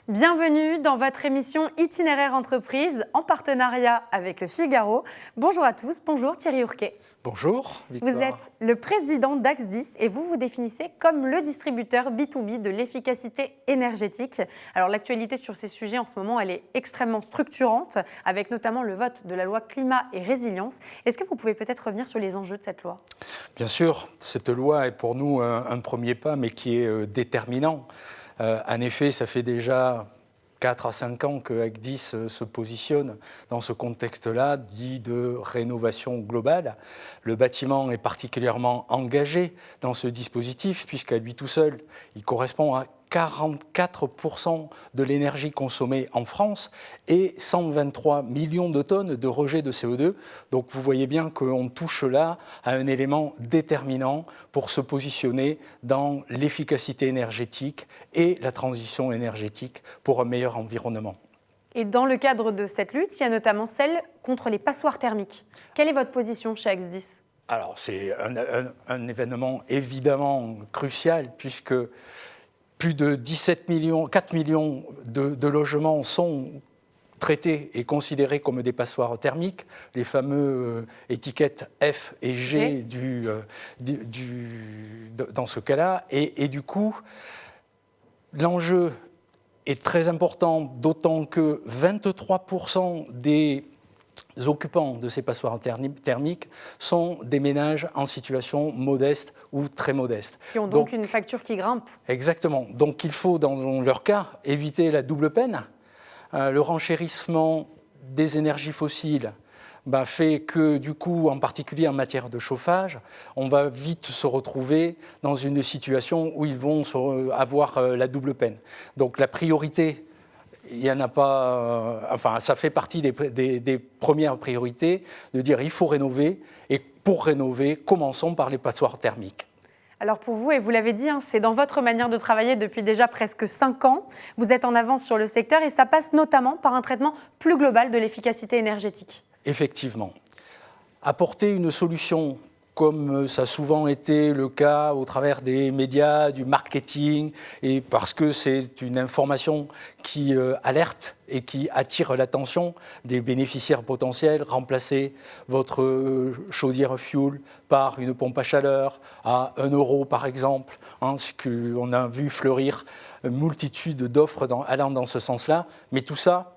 Bienvenue dans votre émission Itinéraire Entreprise en partenariat avec Le Figaro. Bonjour à tous, bonjour Thierry Hourquet. Bonjour Victoire. Vous êtes le président d'Axe10 et vous vous définissez comme le distributeur B2B de l'efficacité énergétique. Alors l'actualité sur ces sujets en ce moment, elle est extrêmement structurante avec notamment le vote de la loi climat et résilience. Est-ce que vous pouvez peut-être revenir sur les enjeux de cette loi ? Bien sûr, cette loi est pour nous un premier pas mais qui est déterminant. En effet, ça fait déjà 4 à 5 ans que Axe10 se positionne dans ce contexte-là, dit de rénovation globale. Le bâtiment est particulièrement engagé dans ce dispositif, puisqu'à lui tout seul, il correspond à 44% de l'énergie consommée en France et 123 millions de tonnes de rejet de CO2. Donc vous voyez bien qu'on touche là à un élément déterminant pour se positionner dans l'efficacité énergétique et la transition énergétique pour un meilleur environnement. Et dans le cadre de cette lutte, il y a notamment celle contre les passoires thermiques. Quelle est votre position chez Axe10 ? Alors c'est un événement évidemment crucial puisque plus de 4 millions de logements sont traités et considérés comme des passoires thermiques, les fameuses étiquettes F et G dans ce cas-là. Et du coup, l'enjeu est très important, d'autant que 23% des occupants de ces passoires thermiques sont des ménages en situation modeste ou très modeste. Qui ont donc une facture qui grimpe. Exactement. Donc il faut, dans leur cas, éviter la double peine. Le renchérissement des énergies fossiles fait que, du coup, en particulier en matière de chauffage, on va vite se retrouver dans une situation où ils vont avoir la double peine. Donc la priorité, il n'y en a pas, ça fait partie des premières priorités de dire il faut rénover, et pour rénover, commençons par les passoires thermiques. Alors pour vous, et vous l'avez dit, c'est dans votre manière de travailler depuis déjà presque 5 ans, vous êtes en avance sur le secteur et ça passe notamment par un traitement plus global de l'efficacité énergétique. Effectivement. Apporter une solution, comme ça a souvent été le cas au travers des médias, du marketing, et parce que c'est une information qui alerte et qui attire l'attention des bénéficiaires potentiels, remplacer votre chaudière fuel par une pompe à chaleur à 1 € par exemple, ce qu'on a vu fleurir une multitude d'offres allant dans ce sens-là, mais tout ça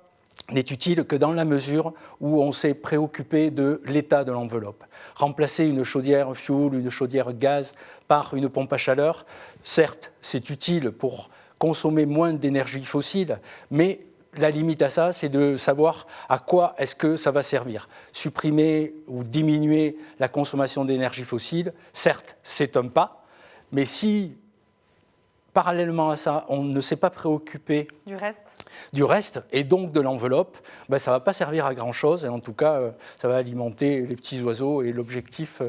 n'est utile que dans la mesure où on s'est préoccupé de l'état de l'enveloppe. Remplacer une chaudière fuel, une chaudière gaz par une pompe à chaleur, certes, c'est utile pour consommer moins d'énergie fossile, mais la limite à ça, c'est de savoir à quoi est-ce que ça va servir. Supprimer ou diminuer la consommation d'énergie fossile, certes, c'est un pas, mais si parallèlement à ça, on ne s'est pas préoccupé du reste et donc de l'enveloppe, ça ne va pas servir à grand-chose. Et en tout cas, ça va alimenter les petits oiseaux et l'objectif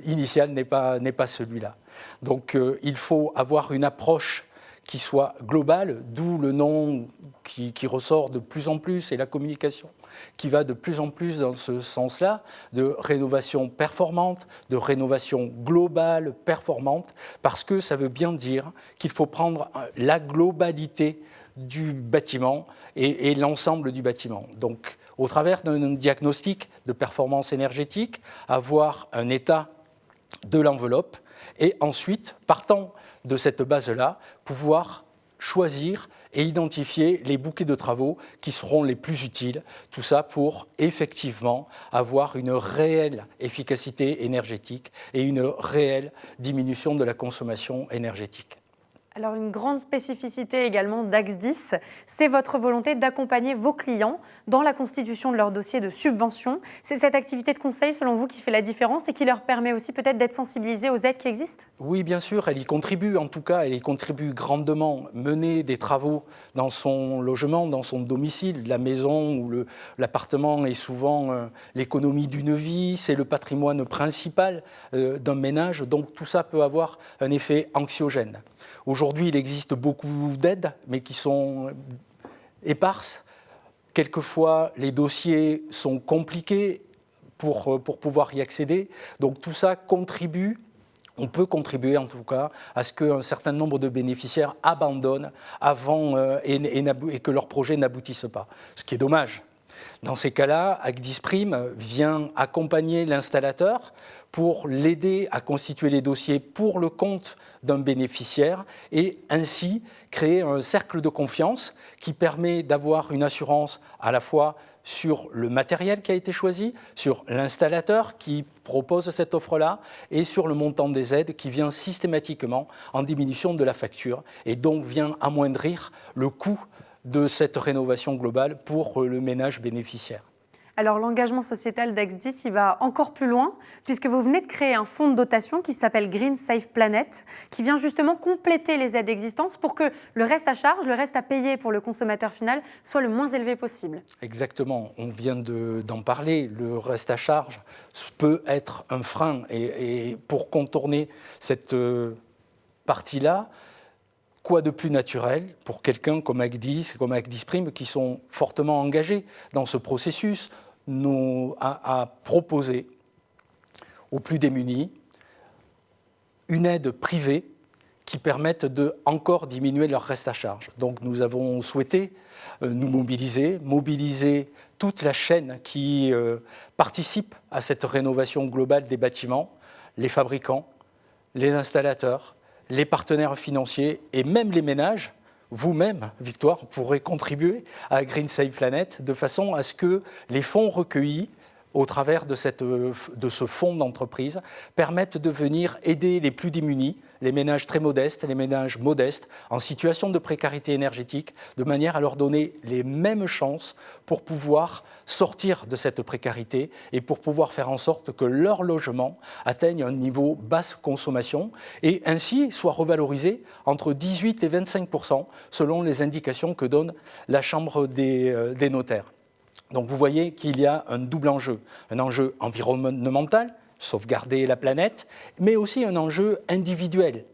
initial n'est pas celui-là. Donc il faut avoir une approche qui soit globale, d'où le nom qui ressort de plus en plus et la communication qui va de plus en plus dans ce sens-là, de rénovation performante, de rénovation globale performante, parce que ça veut bien dire qu'il faut prendre la globalité du bâtiment et l'ensemble du bâtiment. Donc, au travers d'un diagnostic de performance énergétique, avoir un état de l'enveloppe et ensuite, partant de cette base-là, pouvoir choisir et identifier les bouquets de travaux qui seront les plus utiles, tout ça pour effectivement avoir une réelle efficacité énergétique et une réelle diminution de la consommation énergétique. Alors une grande spécificité également d'Axe10, c'est votre volonté d'accompagner vos clients dans la constitution de leur dossier de subvention. C'est cette activité de conseil, selon vous, qui fait la différence et qui leur permet aussi peut-être d'être sensibilisés aux aides qui existent ? Oui, bien sûr, elle y contribue. En tout cas, elle y contribue grandement. Mener des travaux dans son logement, dans son domicile, la maison ou l'appartement est souvent l'économie d'une vie, c'est le patrimoine principal d'un ménage. Donc tout ça peut avoir un effet anxiogène. Aujourd'hui, il existe beaucoup d'aides, mais qui sont éparses. Quelquefois, les dossiers sont compliqués pour pouvoir y accéder. Donc tout ça contribue on peut contribuer en tout cas à ce qu'un certain nombre de bénéficiaires abandonnent avant et que leur projet n'aboutisse pas, ce qui est dommage. Dans ces cas-là, Acdisprime vient accompagner l'installateur pour l'aider à constituer les dossiers pour le compte d'un bénéficiaire et ainsi créer un cercle de confiance qui permet d'avoir une assurance à la fois sur le matériel qui a été choisi, sur l'installateur qui propose cette offre-là et sur le montant des aides qui vient systématiquement en diminution de la facture et donc vient amoindrir le coût de cette rénovation globale pour le ménage bénéficiaire. Alors l'engagement sociétal d'Ax10, il va encore plus loin puisque vous venez de créer un fonds de dotation qui s'appelle Green Safe Planet qui vient justement compléter les aides existantes pour que le reste à charge, le reste à payer pour le consommateur final soit le moins élevé possible. Exactement, on vient d'en parler, le reste à charge peut être un frein et pour contourner cette partie-là, quoi de plus naturel pour quelqu'un comme Acdis, comme Acdisprime, qui sont fortement engagés dans ce processus, à proposer aux plus démunis une aide privée qui permette de encore diminuer leur reste à charge. Donc nous avons souhaité nous mobiliser toute la chaîne qui participe à cette rénovation globale des bâtiments, les fabricants, les installateurs, les partenaires financiers et même les ménages. Vous-même, Victoire, pourrez contribuer à Green Safe Planet de façon à ce que les fonds recueillis au travers de ce fonds d'entreprise permettent de venir aider les plus démunis, les ménages très modestes, les ménages modestes en situation de précarité énergétique, de manière à leur donner les mêmes chances pour pouvoir sortir de cette précarité et pour pouvoir faire en sorte que leur logement atteigne un niveau basse consommation et ainsi soit revalorisé entre 18 et 25% selon les indications que donne la Chambre des notaires. Donc vous voyez qu'il y a un double enjeu, un enjeu environnemental, sauvegarder la planète, mais aussi un enjeu individuel,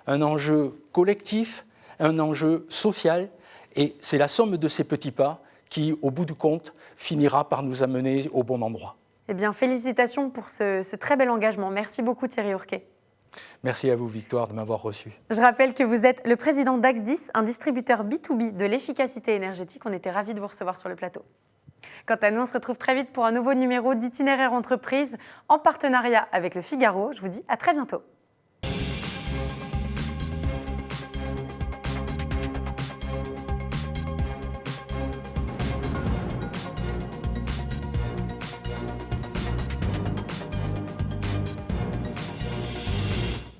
un enjeu collectif, un enjeu social, et c'est la somme de ces petits pas qui, au bout du compte, finira par nous amener au bon endroit. Eh bien, félicitations pour ce très bel engagement. Merci beaucoup Thierry Ourquet. Merci à vous, Victoire, de m'avoir reçu. Je rappelle que vous êtes le président d'Ax10, un distributeur B2B de l'efficacité énergétique. On était ravis de vous recevoir sur le plateau. Quant à nous, on se retrouve très vite pour un nouveau numéro d'Itinéraire Entreprise en partenariat avec Le Figaro. Je vous dis à très bientôt.